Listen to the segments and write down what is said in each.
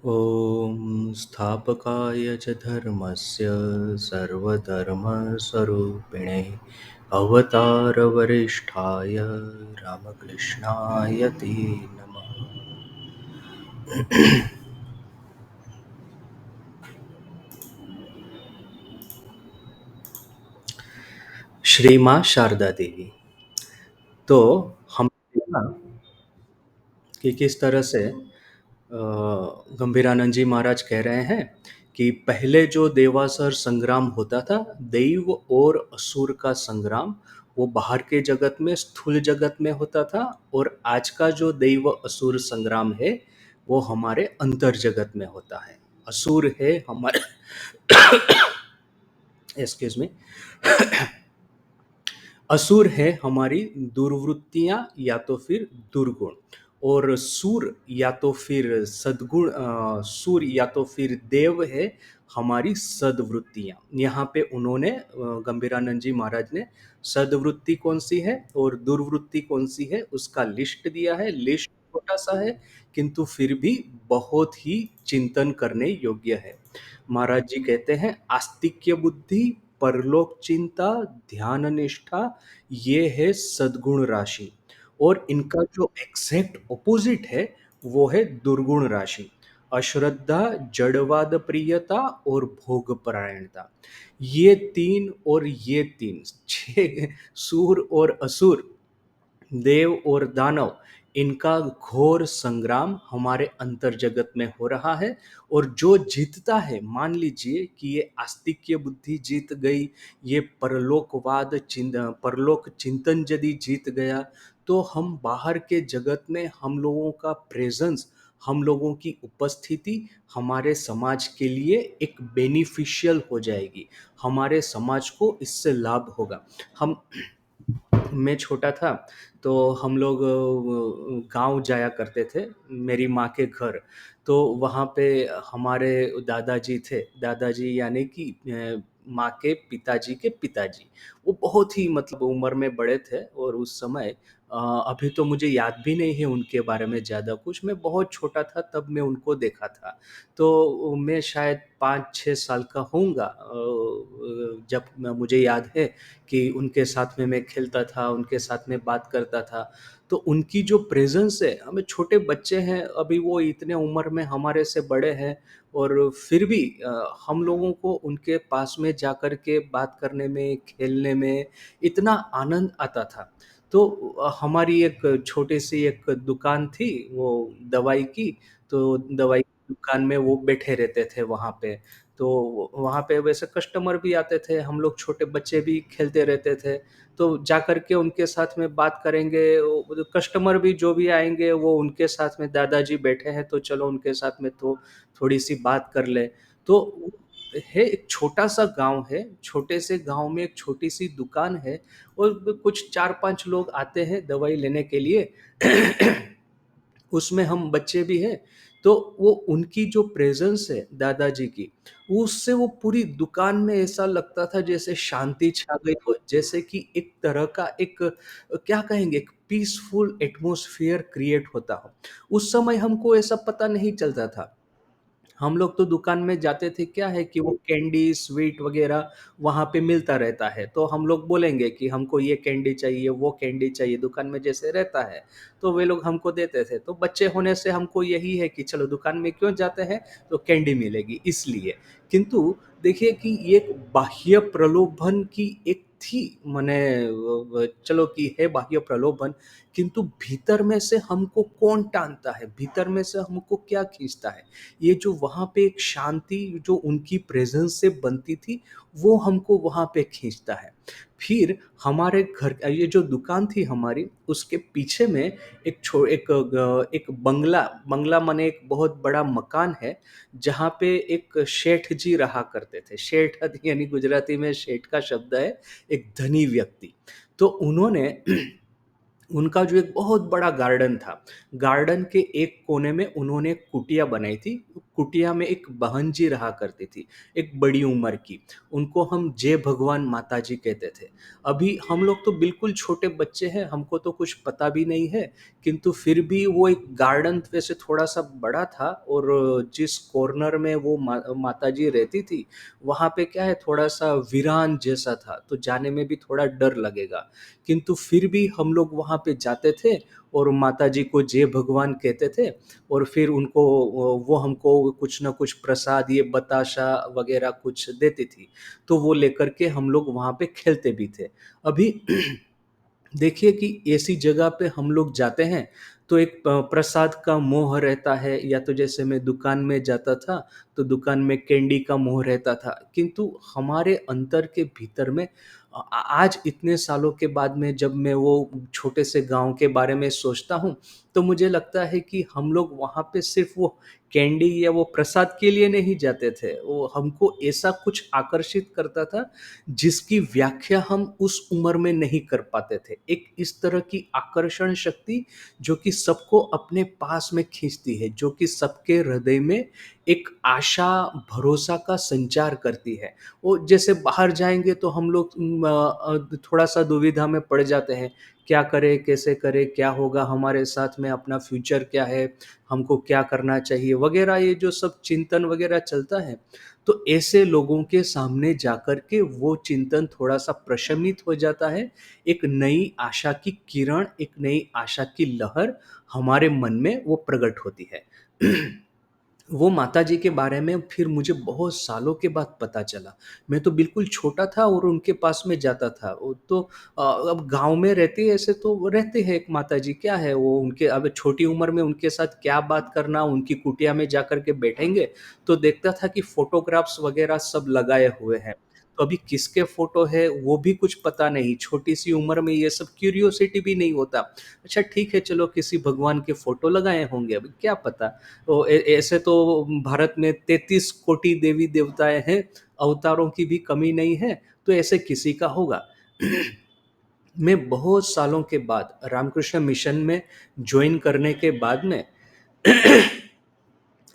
ॐ स्थापकाय च धर्मस्य सर्वधर्मस्वरूपिणे अवतारवरिष्ठाय रामकृष्णाय ते नमः। श्री माँ शारदा देवी। तो हम देखा कि किस तरह से गंभीरानंद जी महाराज कह रहे हैं कि पहले जो देवासुर संग्राम होता था, दैव और असुर का संग्राम, वो बाहर के जगत में, स्थूल जगत में होता था। और आज का जो दैव असुर संग्राम है, वो हमारे अंतर जगत में होता है। असुर है हमारे एक्सक्यूज मी, असुर है हमारी दुर्वृत्तियां या तो फिर दुर्गुण, और सूर या तो फिर सद्गुण, सूर या तो फिर देव है हमारी सद्वृत्तियां। यहाँ पे उन्होंने गंभीरानंद जी महाराज ने सद्वृत्ति कौन सी है और दुर्वृत्ति कौन सी है उसका लिस्ट दिया है। लिस्ट छोटा सा है किंतु फिर भी बहुत ही चिंतन करने योग्य है। महाराज जी कहते हैं आस्तिक्य बुद्धि, परलोक चिंता, ध्यान निष्ठा, ये है सद्गुण राशि। और इनका जो एग्जैक्ट ऑपोजिट है वो है दुर्गुण राशि। अश्रद्धा, जड़वाद प्रियता और भोग परायणता, ये तीन और ये तीन, छह, सूर और असुर, देव और दानव, इनका घोर संग्राम हमारे अंतर जगत में हो रहा है। और जो जीतता है, मान लीजिए कि ये आस्तिक्य बुद्धि जीत गई, ये परलोक चिंतन यदि जीत गया, तो हम बाहर के जगत में हम लोगों का प्रेजेंस, हम लोगों की उपस्थिति हमारे समाज के लिए एक बेनिफिशियल हो जाएगी। हमारे समाज को इससे लाभ होगा। हम मैं छोटा था तो हम लोग गांव जाया करते थे, मेरी माँ के घर। तो वहाँ पे हमारे दादाजी थे, दादाजी यानी कि माँ के पिताजी। वो बहुत ही मतलब उम्र में बड़े थे। और उस समय अभी तो मुझे याद भी नहीं है उनके बारे में ज़्यादा कुछ, मैं बहुत छोटा था तब मैं उनको देखा था। तो मैं शायद 5-6 साल का होऊंगा जब मुझे याद है कि उनके साथ में मैं खेलता था, उनके साथ में बात करता था। तो उनकी जो प्रेज़ेंस है, हमें छोटे बच्चे हैं, अभी वो इतने उम्र में हमारे से बड़े हैं, और फिर भी हम लोगों को उनके पास में जाकर के बात करने में, खेलने में इतना आनंद आता था। तो हमारी एक छोटी-सी एक दुकान थी, वो दवाई की, तो दवाई की दुकान में वो बैठे रहते थे वहाँ पे। तो वहाँ पे वैसे कस्टमर भी आते थे, हम लोग छोटे बच्चे भी खेलते रहते थे। तो जाकर के उनके साथ में बात करेंगे, वो कस्टमर भी जो भी आएँगे वो उनके साथ में, दादाजी बैठे हैं तो चलो उनके साथ में तो थोड़ी-सी बात कर लें। तो वो है, एक छोटा-सा गाँव है, छोटे से गाँव में एक छोटी-सी दुकान है, और कुछ 4-5 लोग आते हैं दवाई लेने के लिए। उसमें हम बच्चे भी हैं। तो वो उनकी जो प्रेज़ेंस है दादाजी की, उससे वो पूरी दुकान में ऐसा लगता था जैसे शांति छा गई हो, जैसे कि एक तरह का एक क्या कहेंगे, एक पीसफुल एटमॉस्फियर क्रिएट होता हो। उस समय हमको ऐसा पता नहीं चलता था। हम लोग तो दुकान में जाते थे, क्या है कि वो कैंडी, स्वीट वग़ैरह वहाँ पे मिलता रहता है, तो हम लोग बोलेंगे कि हमको ये कैंडी चाहिए, वो कैंडी चाहिए, दुकान में जैसे रहता है, तो वे लोग हमको देते थे। तो बच्चे होने से हमको यही है कि चलो दुकान में क्यों जाते हैं, तो कैंडी मिलेगी इसलिए। किंतु देखिए कि ये एक बाह्य प्रलोभन की एक थी, मने चलो कि है बाह्य प्रलोभन, किंतु भीतर में से हमको कौन टानता है, भीतर में से हमको क्या खींचता है? ये जो वहाँ पे एक शांति जो उनकी प्रेज़ेंस से बनती थी, वो हमको वहाँ पे खींचता है। फिर हमारे घर, ये जो दुकान थी हमारी, उसके पीछे में एक बंगला, बंगला माने एक बहुत बड़ा मकान है, जहाँ पे एक सेठ जी रहा करते थे। सेठ यानी गुजराती में सेठ का शब्द है, एक धनी व्यक्ति। तो उन्होंने उनका जो एक बहुत बड़ा गार्डन था, गार्डन के एक कोने में उन्होंने एक कुटिया बनाई थी। कुटिया में एक बहन जी रहा करती थी, एक बड़ी उम्र की। उनको हम जय भगवान माता जी कहते थे। अभी हम लोग तो बिल्कुल छोटे बच्चे हैं, हमको तो कुछ पता भी नहीं है, किंतु फिर भी वो एक गार्डन वैसे थोड़ा-सा बड़ा था और जिस कॉर्नर में वो माताजी रहती थी, वहाँ पे क्या है थोड़ा-सा वीरान जैसा था, तो जाने में भी थोड़ा डर लगेगा। किंतु फिर भी हम लोग वहाँ पे जाते थे और माताजी को जय भगवान कहते थे और फिर उनको वो हमको कुछ न कुछ प्रसाद, ये बताशा वगैरह कुछ देती थी, तो वो लेकर के हम लोग वहाँ पे खेलते भी थे। अभी देखिए कि ऐसी जगह पे हम लोग जाते हैं, तो एक प्रसाद का मोह रहता है, या तो जैसे मैं दुकान में जाता था, तो दुकान में कैंडी का मोह रहता था। किंतु हमारे अंतर के भीतर में आज इतने सालों के बाद में जब मैं वो छोटे से गाँव के बारे में सोचता हूँ, तो मुझे लगता है कि हम लोग वहाँ पे सिर्फ़ वो कैंडी या वो प्रसाद के लिए नहीं जाते थे। वो हमको ऐसा कुछ आकर्षित करता था जिसकी व्याख्या हम उस उम्र में नहीं कर पाते थे। एक इस तरह की आकर्षण शक्ति जो कि सबको अपने पास में खींचती है, जो कि सबके हृदय में एक आशा, भरोसा का संचार करती है। वो जैसे बाहर जाएँगे तो हम लोग थोड़ा-सा दुविधा में पड़ जाते हैं, क्या करें, कैसे करें, क्या होगा हमारे साथ में, अपना फ्यूचर क्या है, हमको क्या करना चाहिए वगैरह, ये जो सब चिंतन वगैरह चलता है। तो ऐसे लोगों के सामने जाकर के वो चिंतन थोड़ा-सा प्रशमित हो जाता है। एक नई आशा की किरण, एक नई आशा की लहर हमारे मन में वो प्रकट होती है। वो माताजी के बारे में फिर मुझे बहुत सालों के बाद पता चला। मैं तो बिल्कुल छोटा था और उनके पास में जाता था। वो तो अब गाँव में रहते ऐसे तो वो रहते हैं एक माताजी, क्या है वो उनके, अब छोटी उम्र में उनके साथ क्या बात करना, उनकी कुटिया में जाकर के बैठेंगे, तो देखता था कि फ़ोटोग्राफ्स वग़ैरह सब लगाए हुए हैं। तो अभी किसके फ़ोटो है वो भी कुछ पता नहीं, छोटी-सी उम्र में ये सब क्यूरियोसिटी भी नहीं होता। अच्छा ठीक है, चलो किसी भगवान के फ़ोटो लगाए होंगे, अभी क्या पता। तो ऐसे तो भारत में 33 कोटि देवी-देवताएँ हैं, अवतारों की भी कमी नहीं है, तो ऐसे किसी का होगा। मैं बहुत सालों के बाद रामकृष्ण मिशन में जॉइन करने के बाद में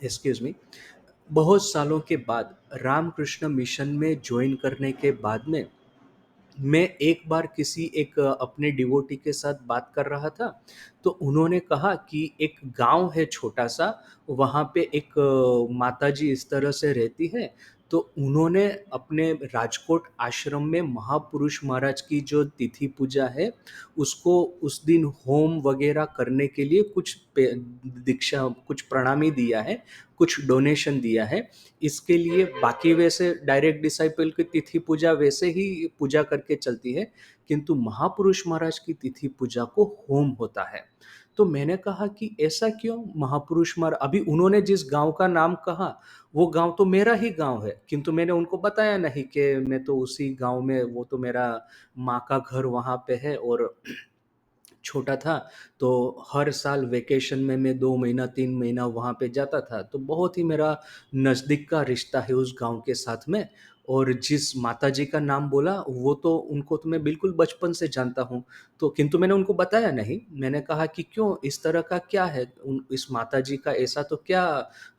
एक्सक्यूज़ मी, बहुत सालों के बाद रामकृष्ण मिशन में जॉइन करने के बाद में मैं एक बार किसी एक अपने डिवोटी के साथ बात कर रहा था, तो उन्होंने कहा कि एक गाँव है छोटा-सा, वहाँ पे एक माताजी इस तरह से रहती है, तो उन्होंने अपने राजकोट आश्रम में महापुरुष महाराज की जो तिथि पूजा है, उसको उस दिन होम वगैरह करने के लिए कुछ दीक्षा, कुछ प्रणामी दिया है, कुछ डोनेशन दिया है। इसके लिए बाकी वैसे डायरेक्ट डिसाइपल की तिथि पूजा वैसे ही पूजा करके चलती है, किंतु महापुरुष महाराज की तिथि पूजा को होम होता है। तो मैंने कहा कि ऐसा क्यों? महापुरुष अभी उन्होंने जिस गाँव का नाम कहा, वो गाँव तो मेरा ही गाँव है, किंतु मैंने उनको बताया नहीं कि मैं तो उसी गाँव में, वो तो मेरा माँ का घर वहाँ पे है और छोटा था, तो हर साल वेकेशन में मैं 2 महीना, 3 महीना वहाँ पे जाता था। तो बहुत ही मेरा नज़दीक का रिश्ता है उस गाँव के साथ में। और जिस माताजी का नाम बोला, वो तो उनको तो मैं बिल्कुल बचपन से जानता हूँ। तो किंतु मैंने उनको बताया नहीं। मैंने कहा कि क्यों, इस तरह का क्या है? उन इस माताजी का ऐसा तो क्या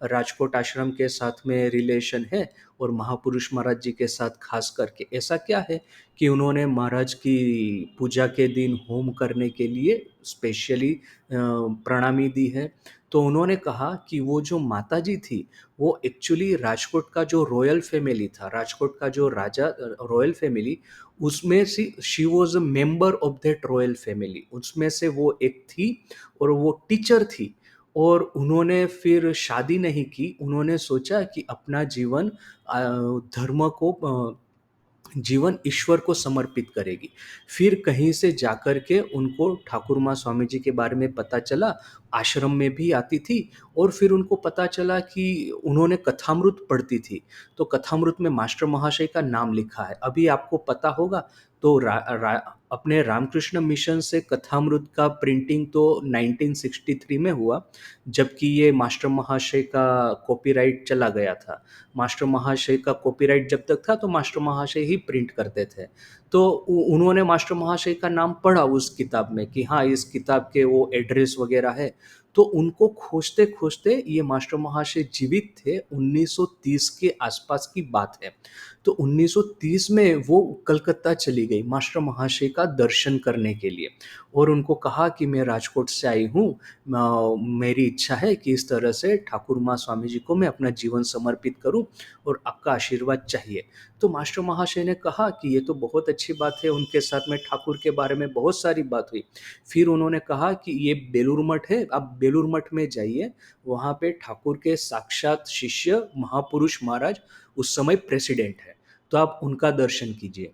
राजकोट आश्रम के साथ में रिलेशन है और महापुरुष महाराज जी के साथ ख़ास करके ऐसा क्या है कि उन्होंने महाराज की पूजा के दिन होम करने के लिए स्पेशली प्रणामी दी है। तो उन्होंने कहा कि वो जो माताजी थी, वो एक्चुअली राजकोट का जो रॉयल फैमिली था, राजकोट का जो राजा रॉयल फैमिली, उसमें से she was a member of that royal family, उसमें से वो एक थी और वो टीचर थी। और उन्होंने फिर शादी नहीं की, उन्होंने सोचा कि अपना जीवन धर्म को जीवन ईश्वर को समर्पित करेगी। फिर कहीं से जाकर के उनको ठाकुर माँ स्वामी जी के बारे में पता चला, आश्रम में भी आती थी और फिर उनको पता चला कि उन्होंने कथामृत पढ़ती थी, तो कथामृत में मास्टर महाशय का नाम लिखा है। अभी आपको पता होगा, तो रा रा अपने रामकृष्ण मिशन से कथामृत का प्रिंटिंग तो 1963 में हुआ, जबकि ये मास्टर महाशय का कॉपीराइट चला गया था। मास्टर महाशय का कॉपीराइट जब तक था तो मास्टर महाशय ही प्रिंट करते थे। तो उ उन्होंने मास्टर महाशय का नाम पढ़ा उस किताब में कि हाँ, इस किताब के वो एड्रेस वग़ैरह है। तो उनको खोजते-खोजते ये मास्टर महाशय जीवित थे, 1930 के आसपास की बात है। तो 1930 में वो कलकत्ता चली गई मास्टर महाशय का दर्शन करने के लिए और उनको कहा कि मैं राजकोट से आई हूँ, मेरी इच्छा है कि इस तरह से ठाकुर माँ स्वामी जी को मैं अपना जीवन समर्पित करूँ और आपका आशीर्वाद चाहिए। तो मास्टर महाशय ने कहा कि ये तो बहुत अच्छी बात है, उनके साथ में ठाकुर के बारे में बहुत सारी बात हुई। फिर उन्होंने कहा कि ये बेलूर मठ है, आप बेलूर मठ में जाइए, वहाँ पे ठाकुर के साक्षात शिष्य महापुरुष महाराज उस समय प्रेसिडेंट है, तो आप उनका दर्शन कीजिए।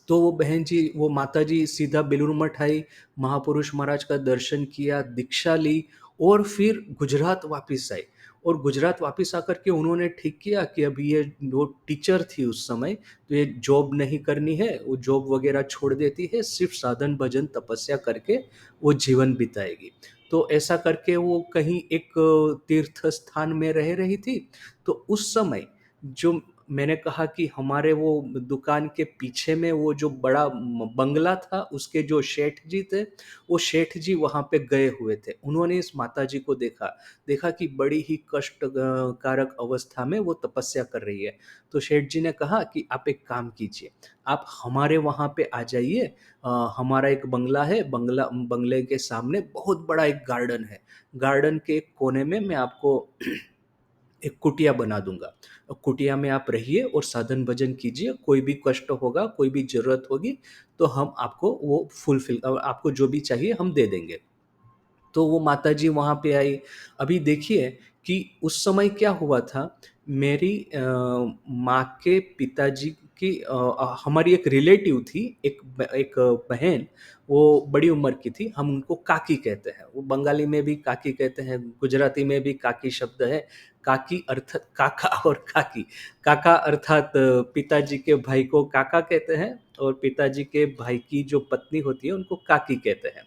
तो वो बहन जी, वो माताजी सीधा बेलूर मठ आई, महापुरुष महाराज का दर्शन किया, दीक्षा ली और फिर गुजरात वापस आई। और गुजरात वापस आकर के उन्होंने ठीक किया कि अभी ये वो टीचर थी उस समय, तो ये जॉब नहीं करनी है, वो जॉब वगैरह छोड़ देती है, सिर्फ साधन भजन तपस्या करके वो जीवन बिताएगी। तो ऐसा करके वो कहीं एक तीर्थ स्थान में रह रही थी। तो उस समय जो मैंने कहा कि हमारे वो दुकान के पीछे में वो जो बड़ा बंगला था, उसके जो शेठ जी थे, वो शेठ जी वहाँ पे गए हुए थे। उन्होंने इस माताजी को देखा, देखा कि बड़ी ही कष्ट कारक अवस्था में वो तपस्या कर रही है। तो शेठ जी ने कहा कि आप एक काम कीजिए, आप हमारे वहाँ पे आ जाइए। हमारा एक बंगला है, बंगले के सामने बहुत बड़ा एक गार्डन है। गार्डन के एक कोने में मैं आपको एक कुटिया बना दूँगा। कुटिया में आप रहिए और साधन भजन कीजिए, कोई भी कष्ट होगा, कोई भी ज़रूरत होगी, तो हम आपको वो आपको जो भी चाहिए हम दे देंगे। तो वो माताजी वहाँ पे आई। अभी देखिए कि उस समय क्या हुआ था, मेरी माँ के पिताजी की हमारी एक रिलेटिव थी, एक बहन, वो बड़ी उम्र की थी, हम उनको काकी कहते हैं। वो बंगाली में भी काकी कहते हैं, गुजराती में भी काकी शब्द है। काकी अर्थात काका और काकी। काका अर्थात पिताजी के भाई को काका कहते हैं और पिताजी के भाई की जो पत्नी होती है, उनको काकी कहते हैं।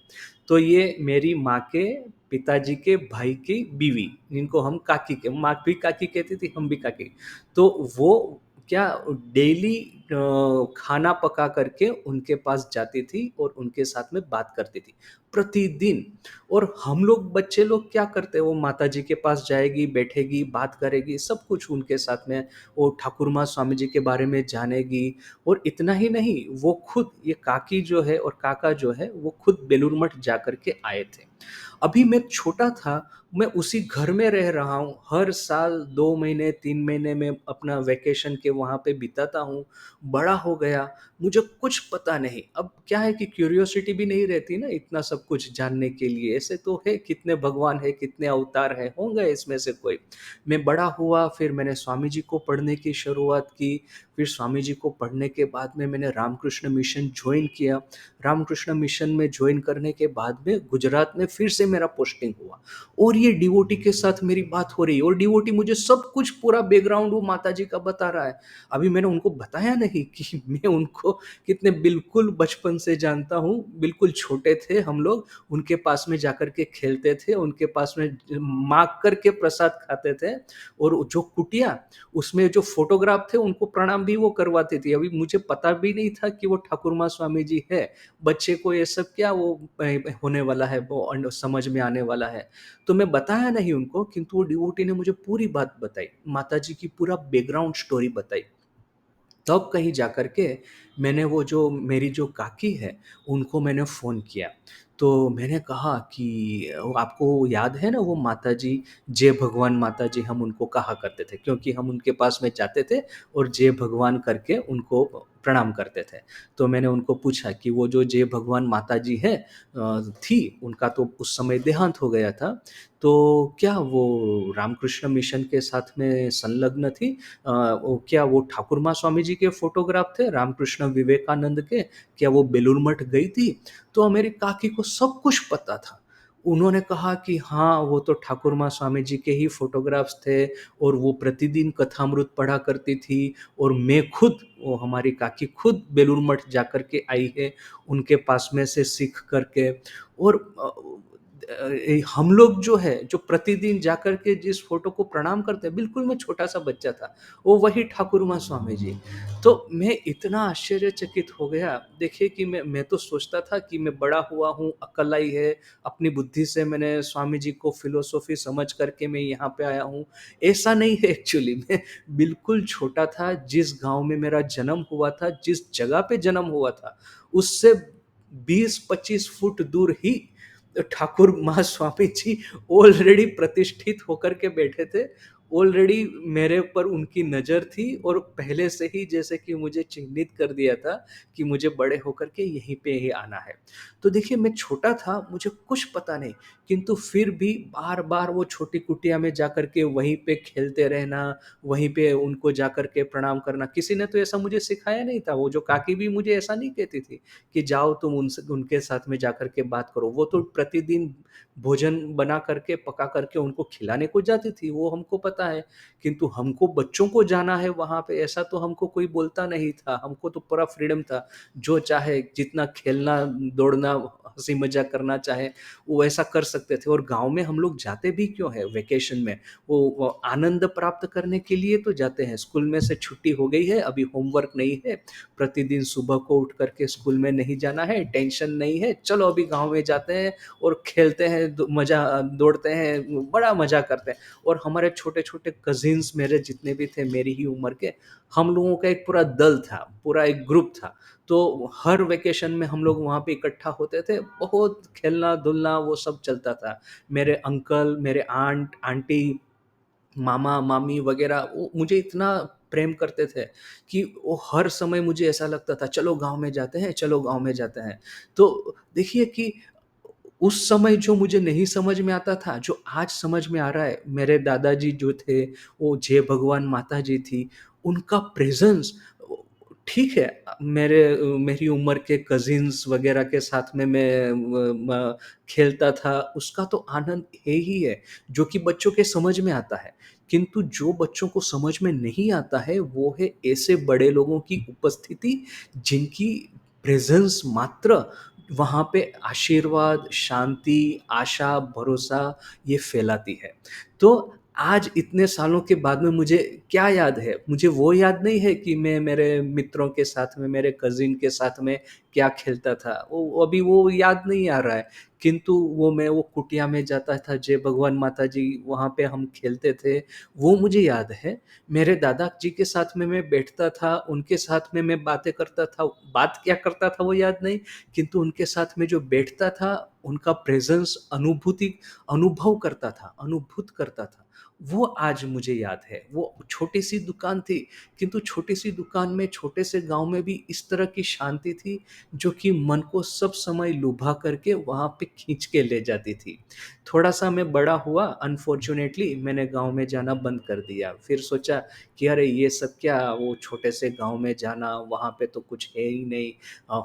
तो ये मेरी माँ के पिताजी के भाई की बीवी, जिनको हम काकी के माँ भी काकी कहती थी, हम भी काकी। तो वो क्या डेली खाना पका करके उनके पास जाती थी और उनके साथ में बात करती थी, प्रतिदिन। और हम लोग बच्चे लोग क्या करते हैं, वो माताजी के पास जाएगी, बैठेगी, बात करेगी, सब कुछ उनके साथ में, वो ठाकुर माँ स्वामी जी के बारे में जानेगी। और इतना ही नहीं, वो खुद ये काकी जो है और काका जो है, वो खुद बेलूर मठ जाकर के आए थे। अभी मैं छोटा था, मैं उसी घर में रह रहा हूँ, हर साल 2 महीने, 3 महीने में अपना वैकेशन के वहाँ पे बिताता हूँ, बड़ा हो गया, मुझे कुछ पता नहीं। अब क्या है कि क्यूरियोसिटी भी नहीं रहती ना इतना सब कुछ जानने के लिए, ऐसे तो है कितने भगवान हैं, कितने अवतार हैं, होंगे इसमें से कोई। मैं बड़ा हुआ, फिर मैंने स्वामी जी को पढ़ने की शुरुआत की, फिर स्वामी जी को पढ़ने के बाद में मैंने रामकृष्ण मिशन जॉइन किया। रामकृष्ण मिशन में जॉइन करने के बाद में गुजरात में फिर से मेरा पोस्टिंग हुआ और ये डिवोटी के साथ मेरी बात हो रही है और डिवोटी मुझे सब कुछ पूरा बैकग्राउंड वो माताजी का बता रहा है। अभी मैंने उनको बताया नहीं कि मैं उनको कितने बिल्कुल बचपन से जानता हूँ, बिल्कुल छोटे थे हम लोग, उनके पास में जाकर के खेलते थे, उनके पास में माँग करके प्रसाद खाते थे और जो कुटिया, उसमें जो फ़ोटोग्राफ थे उनको प्रणाम भी वो करवाती थी। अभी मुझे पता भी नहीं था कि वो ठाकुर माँ स्वामी जी है। बच्चे को ये सब क्या वो होने वाला है, वो समझ में आने वाला है। तो मैं बताया नहीं उनको, किंतु वो डिवोटी ने मुझे पूरी बात बताई, माताजी की पूरा बैकग्राउंड स्टोरी बताई। तब कहीं जाकर के मैंने वो जो मेरी जो काकी है, उनको मैंने फ़ोन किया। तो मैंने कहा कि वो आपको याद है ना वो माताजी, जय भगवान माताजी हम उनको कहा करते थे, क्योंकि हम उनके पास में जाते थे और जय भगवान करके उनको प्रणाम करते थे। तो मैंने उनको पूछा कि वो जो जय भगवान माताजी है थी, उनका तो उस समय देहांत हो गया था, तो क्या वो रामकृष्ण मिशन के साथ में संलग्न थी? वो क्या वो ठाकुर माँ स्वामी जी के फ़ोटोग्राफ थे, रामकृष्ण विवेकानंद के? क्या वो बेलूर मठ गई थी? तो मेरी काकी को सब कुछ पता था। उन्होंने कहा कि हाँ, वो तो ठाकुर माँ स्वामी जी के ही फ़ोटोग्राफ्स थे और वो प्रतिदिन कथामृत पढ़ा करती थी और मैं खुद, वो हमारी काकी खुद बेलूर मठ जाकर के आई है, उनके पास में से सीख कर के। और हम लोग जो है, जो प्रतिदिन जाकर के जिस फ़ोटो को प्रणाम करते हैं, बिल्कुल मैं छोटा-सा बच्चा था, वो वही ठाकुर माँ स्वामी जी। तो मैं इतना आश्चर्यचकित हो गया, देखिए कि मैं तो सोचता था कि मैं बड़ा हुआ हूँ, अक्ल आई है, अपनी बुद्धि से मैंने स्वामी जी को फ़िलॉसफ़ी समझ कर के मैं यहाँ पे आया हूँ। ऐसा नहीं है एक्चुअली, मैं बिल्कुल छोटा था, जिस गाँव में मेरा जन्म हुआ था, जिस जगह पे जन्म हुआ था, उससे 20-25 फुट दूर ही ठाकुर महास्वामी जी ऑलरेडी प्रतिष्ठित होकर के बैठे थे। ऑलरेडी मेरे ऊपर उनकी नज़र थी और पहले से ही जैसे कि मुझे चिन्हित कर दिया था कि मुझे बड़े होकर के यहीं पे ही आना है। तो देखिए मैं छोटा था, मुझे कुछ पता नहीं, किंतु फिर भी बार-बार वो छोटी कुटिया में जाकर के वहीं पे खेलते रहना, वहीं पे उनको जाकर के प्रणाम करना। किसी ने तो ऐसा मुझे सिखाया नहीं था, वो जो काकी भी मुझे ऐसा नहीं कहती थी कि जाओ तुम उनसे उनके साथ में जाकर के बात करो। वो तो प्रतिदिन भोजन बना करके, पका करके उनको खिलाने को जाती थी, वो हमको पता है। किंतु हमको बच्चों को जाना है वहाँ पे, ऐसा तो हमको कोई बोलता नहीं था। हमको तो पूरा फ्रीडम था, जो चाहे जितना खेलना, दौड़ना, हँसी-मज़ाक करना चाहे, वो ऐसा कर सकते थे। और गाँव में हम लोग जाते भी क्यों हैं वेकेशन में? वो आनंद प्राप्त करने के लिए तो जाते हैं। स्कूल में से छुट्टी हो गई है, अभी होमवर्क नहीं है, प्रतिदिन सुबह को उठ कर के स्कूल में नहीं जाना है, टेंशन नहीं है, चलो अभी गाँव में जाते हैं और खेलते हैं, दौड़ते हैं, बड़ा मज़ा करते हैं। और हमारे छोटे-छोटे कज़िन्स मेरे जितने भी थे मेरी ही उम्र के, हम लोगों का एक पूरा दल था, पूरा एक ग्रुप था। तो हर वेकेशन में हम लोग वहाँ पे इकट्ठा होते थे, बहुत खेलना-धुलना वो सब चलता था। मेरे अंकल, मेरे आंटी, मामा-मामी वग़ैरह वो मुझे इतना प्रेम करते थे कि वो हर समय मुझे ऐसा लगता था, चलो गाँव में जाते हैं, चलो गाँव में जाते हैं। तो देखिए कि उस समय जो मुझे नहीं समझ में आता था, जो आज समझ में आ रहा है, मेरे दादाजी जो थे, वो जय भगवान माताजी थी, उनका प्रेज़ेंस ठीक है, मेरी उम्र के कज़िन्स वग़ैरह के साथ में मैं खेलता था, उसका तो आनंद है ही है, जो कि बच्चों के समझ में आता है। किंतु जो बच्चों को समझ में नहीं आता है, वो है ऐसे बड़े लोगों की उपस्थिति, जिनकी प्रेज़ेंस मात्र वहाँ पे आशीर्वाद, शांति, आशा, भरोसा ये फैलाती है। तो आज इतने सालों के बाद में मुझे क्या याद है? मुझे वो याद नहीं है कि मैं मेरे मित्रों के साथ में, मेरे कज़िन के साथ में क्या खेलता था। वो अभी वो याद नहीं आ रहा है। किंतु वो कुटिया में जाता था, जय भगवान माताजी वहाँ पे हम खेलते थे, वो मुझे याद है। मेरे दादाजी के साथ में मैं बैठता था, उनके साथ में मैं बातें करता था। बात क्या करता था वो याद नहीं, किंतु उनके साथ में जो बैठता था, उनका प्रेज़ेंस अनुभव करता था, अनुभूत करता था, वो आज मुझे याद है। वो छोटी-सी दुकान थी, किंतु छोटी-सी दुकान में, छोटे से गाँव में भी इस तरह की शांति थी, जो कि मन को सब समय लुभा करके वहाँ पे खींच के ले जाती थी। थोड़ा-सा मैं बड़ा हुआ, अनफॉर्च्यूनेटली मैंने गाँव में जाना बंद कर दिया। फिर सोचा कि अरे! ये सब क्या, वो छोटे से गाँव में जाना, वहाँ पे तो कुछ है ही नहीं।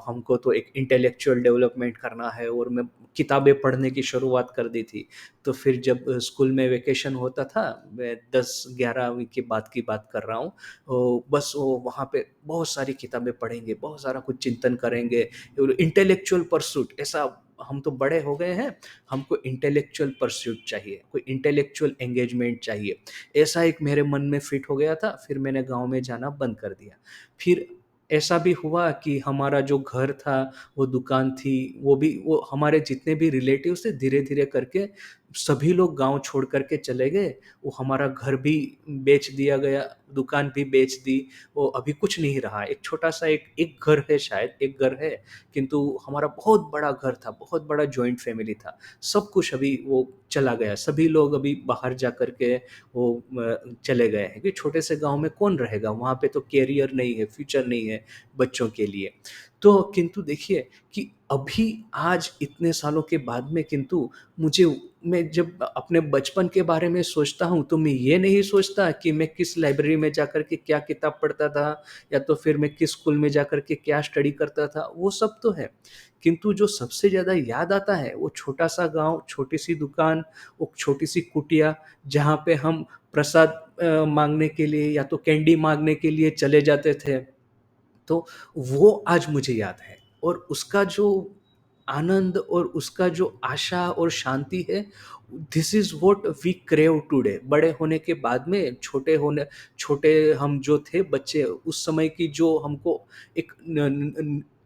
हमको तो एक इंटेलेक्चुअल डेवलपमेंट करना है, और मैं किताबें पढ़ने की शुरुआत कर दी थी। तो फिर जब स्कूल में वेकेशन होता था, मैं 10-11वीं की बात कर रहा हूँ, बस वो वहाँ पे बहुत सारी किताबें पढ़ेंगे, बहुत सारा कुछ चिंतन करेंगे और इंटेलेक्चुअल परसूट ऐसा, हम तो बड़े हो गए हैं, हमको इंटेलेक्चुअल परस्यूट चाहिए, कोई इंटेलेक्चुअल एंगेजमेंट चाहिए। ऐसा एक मेरे मन में फिट हो गया था, फिर मैंने गाँव में जाना बंद कर दिया। फिर ऐसा भी हुआ कि हमारा जो घर था, वो दुकान थी, वो हमारे जितने भी रिलेटिव्स थे, धीरे-धीरे करके सभी लोग गाँव छोड़ कर के चले गए। वो हमारा घर भी बेच दिया गया, दुकान भी बेच दी, वो अभी कुछ नहीं रहा। एक छोटा-सा एक एक घर है, शायद एक घर है, किंतु हमारा बहुत बड़ा घर था, बहुत बड़ा जॉइंट फैमिली था। सब कुछ अभी वो चला गया, सभी लोग अभी बाहर जा कर के वो चले गए हैं, क्योंकि छोटे से गाँव में कौन रहेगा? वहाँ पे तो करियर नहीं है, फ्यूचर नहीं है बच्चों के लिए। तो किंतु देखिए कि अभी आज इतने सालों के बाद में, किंतु मुझे मैं जब अपने बचपन के बारे में सोचता हूँ, तो मैं ये नहीं सोचता कि मैं किस लाइब्रेरी में जाकर के क्या किताब पढ़ता था, या तो फिर मैं किस स्कूल में जाकर के क्या स्टडी करता था, वो सब तो है। किंतु जो सबसे ज़्यादा याद आता है, वो छोटा-सा गाँव, छोटी-सी दुकान, वो छोटी-सी कुटिया, जहाँ पे हम प्रसाद माँगने के लिए या तो कैंडी माँगने के लिए चले जाते थे। तो वो आज मुझे याद है, और उसका जो आनंद और उसका जो आशा और शांति है, this is what we crave today. बड़े होने के बाद में छोटे हम जो थे बच्चे उस समय की जो हमको एक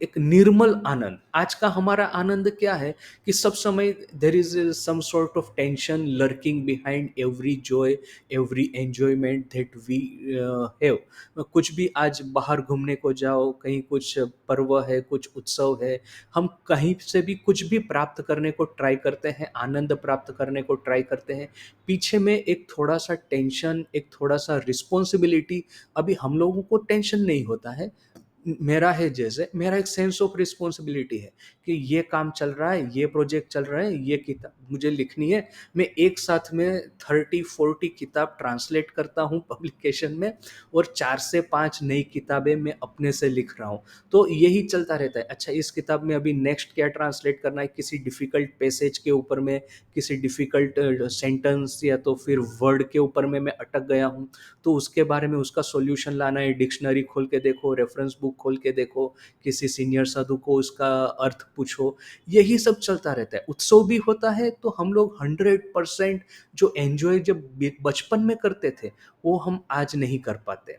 एक निर्मल आनंद, आज का हमारा आनंद क्या है कि सब समय there is some sort of tension lurking behind every joy, every enjoyment that we have. कुछ भी आज बाहर घूमने को जाओ, कहीं कुछ पर्व है, कुछ उत्सव है, हम कहीं से भी कुछ भी प्राप्त करने को ट्राई करते हैं, आनंद प्राप्त करने को ट्राई करते हैं, पीछे में एक थोड़ा सा टेंशन, एक थोड़ा सा रिस्पॉन्सिबिलिटी। अभी हम लोगों को टेंशन नहीं होता है, मेरा है जैसे मेरा एक सेंस ऑफ रिस्पॉन्सिबिलिटी है कि ये काम चल रहा है, ये प्रोजेक्ट चल रहा है, ये किताब मुझे लिखनी है, मैं एक साथ में 30-40 किताब ट्रांसलेट करता हूँ पब्लिकेशन में, और 4 से 5 नई किताबें मैं अपने से लिख रहा हूँ। तो यही चलता रहता है, अच्छा इस किताब में अभी नेक्स्ट क्या ट्रांसलेट करना है, किसी डिफ़िकल्ट पैसेज के ऊपर में, किसी डिफ़िकल्ट सेंटेंस या तो फिर वर्ड के ऊपर में मैं अटक गया हूँ, तो उसके बारे में उसका सॉल्यूशन लाना है, डिक्शनरी खोल के देखो, रेफरेंस बुक खोल के देखो, किसी सीनियर साधु को उसका अर्थ पूछो, यही सब चलता रहता है। उत्सव भी होता है तो हम लोग 100% जो एन्जॉय जब बचपन में करते थे, वो हम आज नहीं कर पाते।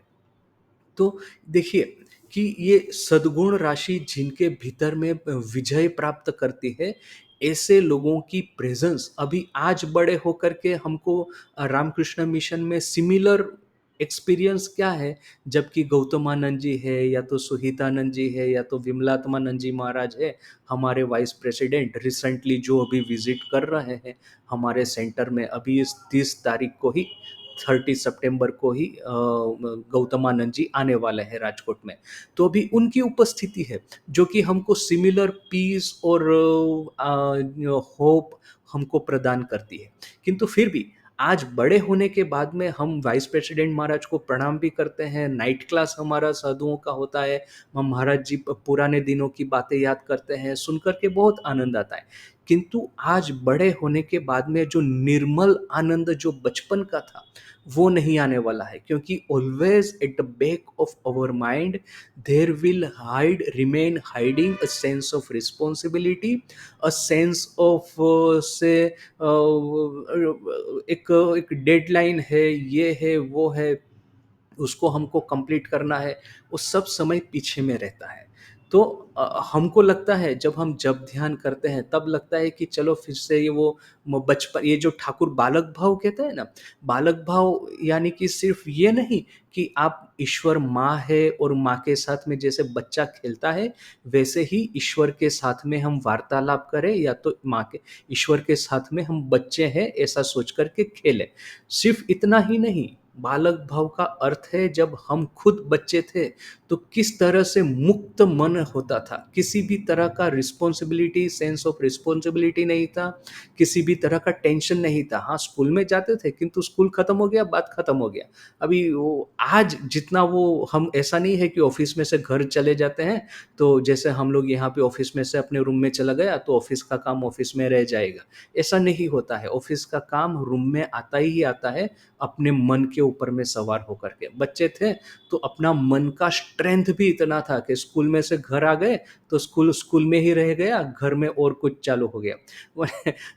तो देखिए कि ये सद्गुण राशि जिनके भीतर में विजय प्राप्त करती है, ऐसे लोगों की प्रेजेंस अभी आज बड़े होकर के हमको रामकृष्ण मिशन में सिमिलर एक्सपीरियंस क्या है, जबकि गौतमानंद जी है या तो सुहितानंद जी है या तो विमलात्मानंद जी महाराज है, हमारे वाइस प्रेसिडेंट रिसेंटली जो अभी विजिट कर रहे हैं हमारे सेंटर में, अभी इस 30 तारीख को ही, 30 सितंबर को ही गौतमानंद जी आने वाले हैं राजकोट में। तो अभी उनकी उपस्थिति है जो कि हमको सिमिलर पीस और होप हमको प्रदान करती है। किंतु फिर भी आज बड़े होने के बाद में हम वाइस प्रेसिडेंट महाराज को प्रणाम भी करते हैं, नाइट क्लास हमारा साधुओं का होता है, हम महाराज जी पुराने दिनों की बातें याद करते हैं, सुनकर के बहुत आनंद आता है। किंतु आज बड़े होने के बाद में जो निर्मल आनंद जो बचपन का था, वो नहीं आने वाला है, क्योंकि always at the back of our mind there will hide remain hiding a sense of responsibility, a sense of से एक एक डेडलाइन है, ये है वो है, उसको हमको कंप्लीट करना है, वो सब समय पीछे में रहता है। तो हमको लगता है जब ध्यान करते हैं तब लगता है कि चलो फिर से ये वो बचपन, ये जो ठाकुर बालक भाव कहते हैं ना, बालक भाव यानी कि सिर्फ ये नहीं कि आप ईश्वर माँ है और माँ के साथ में जैसे बच्चा खेलता है वैसे ही ईश्वर के साथ में हम वार्तालाप करें, या तो माँ के ईश्वर के साथ में हम बच्चे हैं ऐसा सोच करके खेलें। सिर्फ इतना ही नहीं, बालक भाव का अर्थ है जब हम खुद बच्चे थे तो किस तरह से मुक्त मन होता था, किसी भी तरह का रिस्पॉन्सिबिलिटी, सेंस ऑफ रिस्पॉन्सिबिलिटी नहीं था, किसी भी तरह का टेंशन नहीं था। हाँ, स्कूल में जाते थे किंतु स्कूल खत्म हो गया, बात खत्म हो गया। अभी वो आज जितना वो हम, ऐसा नहीं है कि ऑफिस में से घर चले जाते हैं, तो जैसे हम लोग यहाँ पे ऑफिस में से अपने रूम में चला गया तो ऑफिस का काम ऑफिस में रह जाएगा, ऐसा नहीं होता है। ऑफिस का काम रूम में आता ही आता है, अपने मन के ऊपर में सवार होकर के। बच्चे थे तो अपना मन का स्ट्रेंथ भी इतना था कि स्कूल में से घर आ गए तो स्कूल स्कूल में ही रह गया, घर में और कुछ चालू हो गया।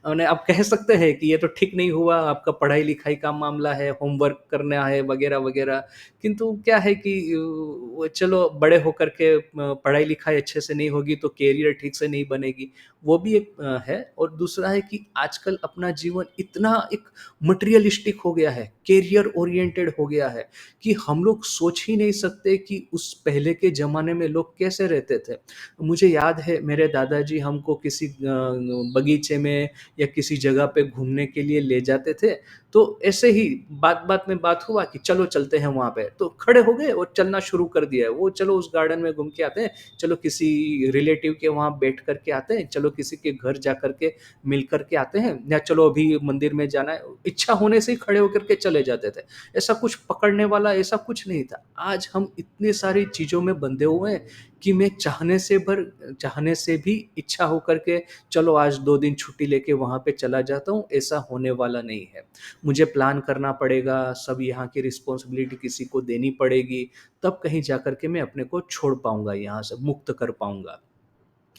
उन्हें आप कह सकते हैं कि ये तो ठीक नहीं हुआ, आपका पढ़ाई लिखाई का मामला है, होमवर्क करना है वगैरह वगैरह। किंतु क्या है कि वो चलो बड़े होकर के पढ़ाई लिखाई अच्छे से नहीं होगी तो कैरियर ठीक से नहीं बनेगी, वो भी एक है। और दूसरा है कि आजकल अपना जीवन इतना एक मटेरियलिस्टिक हो गया है, कैरियर ओरिएंटेड हो गया है कि हम लोग सोच ही नहीं सकते कि उस पहले के ज़माने में लोग कैसे रहते थे। मुझे याद है मेरे दादाजी हमको किसी बगीचे में या किसी जगह पे घूमने के लिए ले जाते थे, तो ऐसे ही बात-बात में बात हुआ कि चलो चलते हैं वहाँ पे, तो खड़े हो गए और चलना शुरू कर दिया। वो चलो उस गार्डन में घूम के आते हैं, चलो किसी रिलेटिव के वहाँ बैठ कर के आते हैं, चलो किसी के घर जा कर के मिल कर के आते हैं, या चलो अभी मंदिर में जाना है, इच्छा होने से ही खड़े होकर के चले जाते थे। ऐसा कुछ पकड़ने वाला ऐसा कुछ नहीं था। आज हम इतनी सारी चीज़ों में बंधे हुए हैं कि मैं चाहने से भी इच्छा होकर के चलो आज 2 दिन छुट्टी लेके वहाँ पे चला जाता हूँ, ऐसा होने वाला नहीं है। मुझे प्लान करना पड़ेगा, सब यहाँ की रिस्पॉन्सिबिलिटी किसी को देनी पड़ेगी, तब कहीं जाकर के मैं अपने को छोड़ पाऊँगा, यहाँ से मुक्त कर पाऊँगा।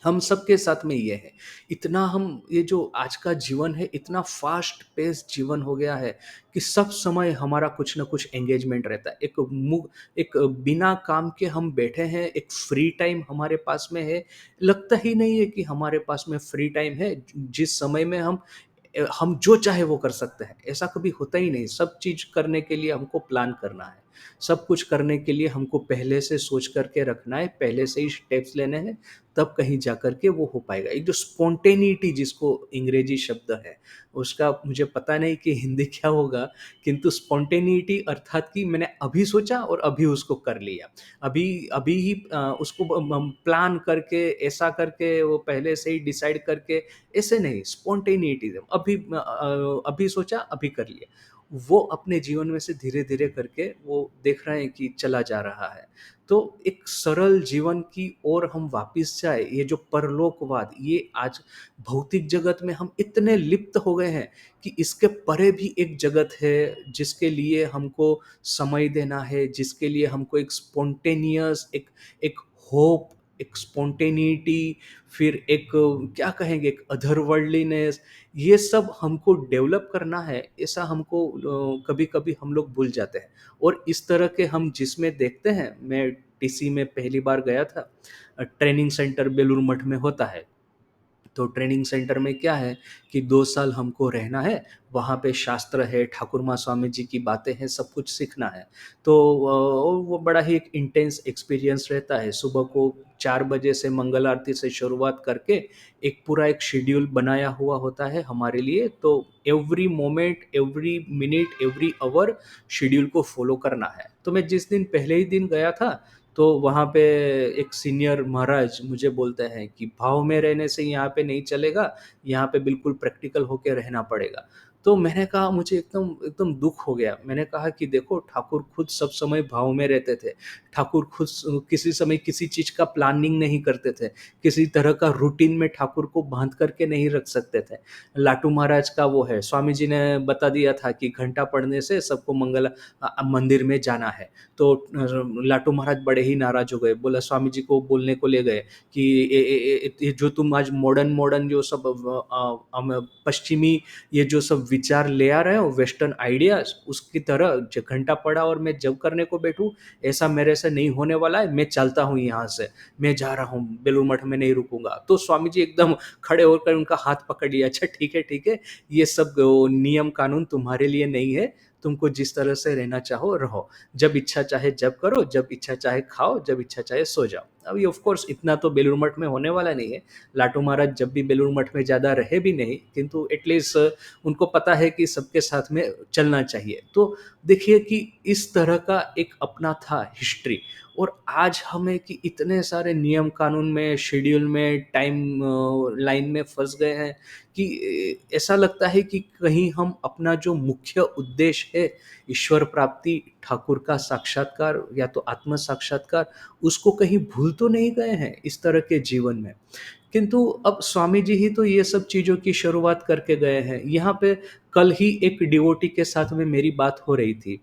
हम सबके साथ में ये है। इतना हम ये जो आज का जीवन है, इतना फ़ास्ट पेस्ड जीवन हो गया है कि सब समय हमारा कुछ न कुछ एंगेजमेंट रहता है। एक बिना काम के हम बैठे हैं, एक फ्री टाइम हमारे पास में है। लगता ही नहीं है कि हमारे पास में फ्री टाइम है, जिस समय में हम जो चाहे वो कर सकते हैं, ऐसा कभी होता ही नहीं। सब चीज़ करने के लिए हमको प्लान करना है। सब कुछ करने के लिए हमको पहले से सोच कर के रखना है, पहले से ही स्टेप्स लेने हैं, तब कहीं जाकर के वो हो पाएगा। एक जो स्पॉन्टेनिटी जिसको अंग्रेजी शब्द है, उसका मुझे पता नहीं कि हिंदी क्या होगा, किंतु स्पॉन्टेनिटी अर्थात कि मैंने अभी सोचा और अभी उसको कर लिया। अभी अभी ही उसको प्लान करके, ऐसा करके, वो पहले से ही डिसाइड करके, ऐसे नहीं, स्पॉन्टेनिटी अभी सोचा, अभी कर लिया। वो अपने जीवन में से धीरे-धीरे करके वो देख रहे हैं कि चला जा रहा है। तो एक सरल जीवन की ओर हम वापिस जाएँ, ये जो परलोकवाद, ये आज भौतिक जगत में हम इतने लिप्त हो गए हैं कि इसके परे भी एक जगत है, जिसके लिए हमको समय देना है, जिसके लिए हमको एक स्पॉन्टेनियस एक एक होप, एक स्पॉन्टेनिटी, फिर एक क्या कहेंगे, एक अदरवर्ल्डलीनेस, ये सब हमको डेवलप करना है, ऐसा हमको कभी-कभी हम लोग भूल जाते हैं। और इस तरह के हम जिसमें देखते हैं, मैं टीसी में पहली बार गया था, ट्रेनिंग सेंटर बेलूर मठ में होता है। तो ट्रेनिंग सेंटर में क्या है कि 2 साल हमको रहना है, वहाँ पे शास्त्र है, ठाकुर माँ स्वामी जी की बातें हैं, सब कुछ सीखना है। तो वो बड़ा ही एक इंटेंस एक्सपीरियंस रहता है। सुबह को 4 बजे से मंगल आरती से शुरुआत करके एक पूरा एक शेड्यूल बनाया हुआ होता है हमारे लिए, तो every moment, every minute, every hour schedule को फ़ॉलो करना है। तो मैं जिस दिन पहले ही दिन गया था, तो वहाँ पे एक सीनियर महाराज मुझे बोलते हैं कि भाव में रहने से यहाँ पे नहीं चलेगा, यहाँ पे बिल्कुल प्रैक्टिकल होके रहना पड़ेगा। तो मैंने कहा, मुझे एकदम एकदम दुःख हो गया। मैंने कहा कि देखो, ठाकुर खुद सब समय भाव में रहते थे। ठाकुर खुद किसी समय किसी चीज़ का प्लानिंग नहीं करते थे। किसी तरह का रूटीन में ठाकुर को बाँध करके नहीं रख सकते थे। लाटू महाराज का वो है, स्वामी जी ने बता दिया था कि घंटा पड़ने से सबको मंदिर में जाना है। तो लाटू महाराज बड़े ही नाराज़ हो गए। बोला, स्वामी जी को बोलने को ले गए कि ये जो तुम आज मॉडर्न मॉडर्न जो सब पश्चिमी ये जो सब विचार ले आ रहे हो, वेस्टर्न आइडियाज़, उसकी तरह घंटा पड़ा और मैं जब करने को बैठूँ, ऐसा मेरे से नहीं होने वाला है। मैं चलता हूँ यहाँ से, मैं जा रहा हूँ, बेलूर मठ में नहीं रुकूंगा। तो स्वामी जी एकदम खड़े होकर उनका हाथ पकड़ लिया। अच्छा, ठीक है, ठीक है, ये सब नियम कानून तुम्हारे लिए नहीं है, तुमको जिस तरह से रहना चाहो रहो। जब इच्छा चाहे जब करो, जब इच्छा चाहे खाओ, जब इच्छा चाहे सो जाओ। अब ये ऑफ कोर्स इतना तो बेलूर मठ में होने वाला नहीं है। लाटू महाराज जब भी बेलूर मठ में ज़्यादा रहे भी नहीं, किंतु एटलीस्ट उनको पता है कि सबके साथ में चलना चाहिए। तो देखिए कि इस तरह का एक अपना था हिस्ट्री। और आज हमें कि इतने सारे नियम कानून में, शेड्यूल में, टाइम लाइन में फँस गए हैं कि ऐसा लगता है कि कहीं हम अपना जो मुख्य उद्देश्य है, ईश्वर प्राप्ति, ठाकुर का साक्षात्कार या तो आत्म साक्षात्कार, उसको कहीं भूल तो नहीं गए हैं इस तरह के जीवन में। किंतु अब स्वामी जी ही तो ये सब चीज़ों की शुरुआत करके गए हैं। यहाँ पे कल ही एक डिवोटी के साथ में मेरी बात हो रही थी।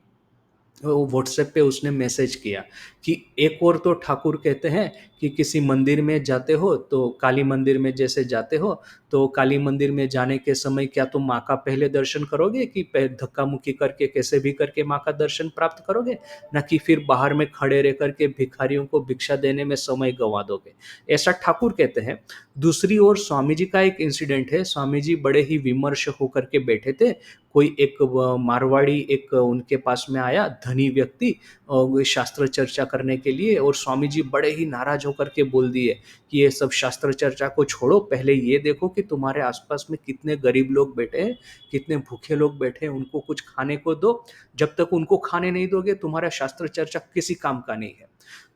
वो व्हाट्सएप पे उसने मैसेज किया कि एक और तो ठाकुर कहते हैं कि किसी मंदिर में जाते हो, तो काली मंदिर में जैसे जाते हो, तो काली मंदिर में जाने के समय क्या तुम माँ का पहले दर्शन करोगे कि धक्का मुक्की करके कैसे भी करके माँ का दर्शन प्राप्त करोगे, ना कि फिर बाहर में खड़े रह करके भिखारियों को भिक्षा देने में समय गंवा दोगे, ऐसा ठाकुर कहते हैं। दूसरी ओर स्वामी जी का एक इंसिडेंट है। स्वामी जी बड़े ही विमर्श होकर के बैठे थे। कोई एक मारवाड़ी एक उनके पास में आया, धनी व्यक्ति, वो शास्त्र चर्चा करने के लिए, और स्वामी जी बड़े ही नाराज होकर के बोल दिए कि ये सब शास्त्र चर्चा को छोड़ो, पहले ये देखो कि तुम्हारे आसपास में कितने गरीब लोग बैठे हैं, कितने भूखे लोग बैठे हैं, उनको कुछ खाने को दो। जब तक उनको खाने नहीं दोगे, तुम्हारा शास्त्र चर्चा किसी काम का नहीं है।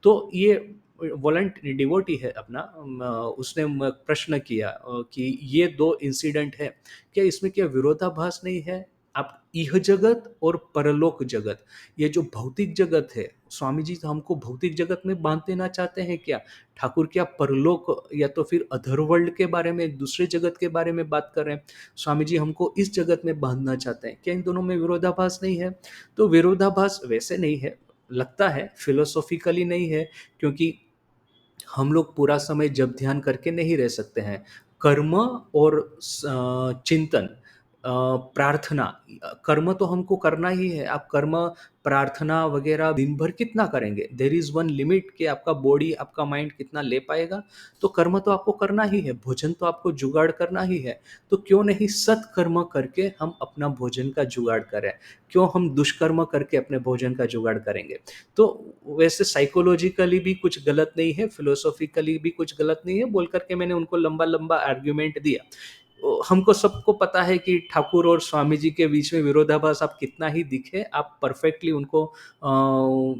तो ये वॉलंट डिवोटी है अपना, उसने प्रश्न किया कि ये दो इंसिडेंट है, क्या इसमें क्या विरोधाभास नहीं है? आप इह जगत और परलोक जगत, ये जो भौतिक जगत है, स्वामी जी तो हमको भौतिक जगत में बांध देना चाहते हैं क्या? ठाकुर क्या परलोक या तो फिर अधरवर्ल्ड के बारे में, दूसरे जगत के बारे में बात कर रहे हैं? स्वामी जी हमको इस जगत में बांधना चाहते हैं। क्या इन दोनों में विरोधाभास नहीं है? तो विरोधाभास वैसे नहीं है, लगता है, फिलोसॉफिकली नहीं है, क्योंकि हम लोग पूरा समय जप ध्यान करके नहीं रह सकते हैं। कर्म और चिंतन, प्रार्थना, कर्म तो हमको करना ही है। आप कर्म, प्रार्थना वगैरह दिन भर कितना करेंगे? देयर इज़ वन लिमिट कि आपका बॉडी, आपका माइंड कितना ले पाएगा। तो कर्म तो आपको करना ही है, भोजन तो आपको जुगाड़ करना ही है। तो क्यों नहीं सत्कर्म करके हम अपना भोजन का जुगाड़ करें? क्यों हम दुष्कर्म करके अपने भोजन का जुगाड़ करेंगे? तो वैसे साइकोलॉजिकली भी कुछ गलत नहीं है, फिलोसॉफिकली भी कुछ गलत नहीं है बोल कर के मैंने उनको लंबा-लंबा आर्गुमेंट दिया। हमको सबको पता है कि ठाकुर और स्वामी जी के बीच में विरोधाभास आप कितना ही दिखे, आप परफेक्टली उनको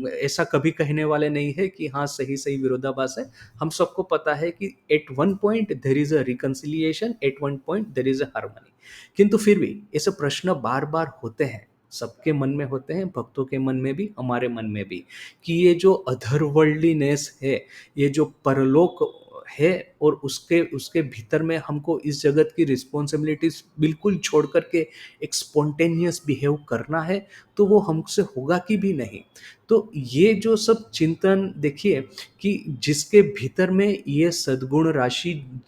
ऐसा कभी कहने वाले नहीं है कि हाँ, सही-सही विरोधाभास है। हम सबको पता है कि at one point there is a reconciliation, at one point there is a harmony. किंतु फिर भी ऐसे प्रश्न बार-बार होते हैं, सबके मन में होते हैं, भक्तों के मन में भी, हमारे मन में भी, कि ये जो अधरवर्ल्डलीनेस है, ये जो परलोक है, और उसके उसके भीतर में हमको इस जगत की रिस्पॉन्सिबिलिटीज बिल्कुल छोड़ कर के एक स्पॉन्टेनियस बिहेव करना है, तो वो हमसे होगा कि भी नहीं। तो ये जो सब चिंतन देखिए, कि जिसके भीतर में ये सद्गुण राशि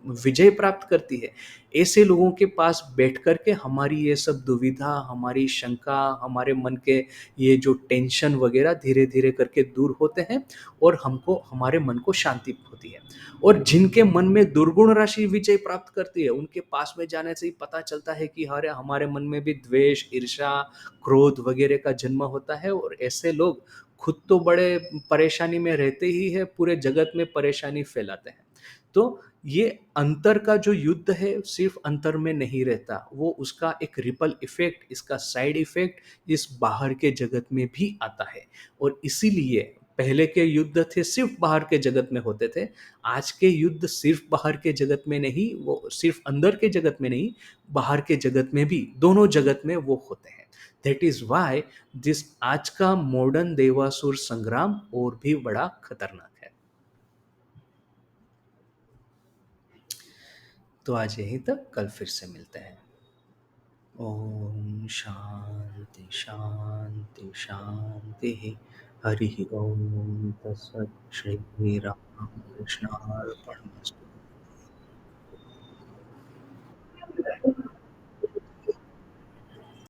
विजय प्राप्त करती है, ऐसे लोगों के पास बैठ कर के हमारी ये सब दुविधा, हमारी शंका, हमारे मन के ये जो टेंशन वगैरह धीरे धीरे करके दूर होते हैं, और हमको, हमारे मन को शांति होती है। और जिनके मन में दुर्गुण राशि विजय प्राप्त करती है, उनके पास में जाने से ही पता चलता है कि अरे, हमारे मन में भी द्वेष, ईर्ष्या, क्रोध वगैरह का जन्म होता है, और ऐसे लोग खुद तो बड़े परेशानी में रहते ही है, पूरे जगत में परेशानी फैलाते हैं। तो ये अंतर का जो युद्ध है, सिर्फ अंतर में नहीं रहता, वो उसका एक रिपल इफेक्ट, इसका साइड इफेक्ट इस बाहर के जगत में भी आता है। और इसीलिए पहले के युद्ध थे सिर्फ बाहर के जगत में होते थे, आज के युद्ध सिर्फ बाहर के जगत में नहीं, वो सिर्फ अंदर के जगत में नहीं, बाहर के जगत में भी, दोनों जगत में वो होते हैं। दैट इज वाई दिस आज का मॉडर्न देवासुर संग्राम और भी बड़ा खतरनाक है। तो आज यहीं तक, कल फिर से मिलते हैं। ओम शांति शांति शांति। हरि ओम तत्सत। श्री राम कृष्णार्पणमस्तु।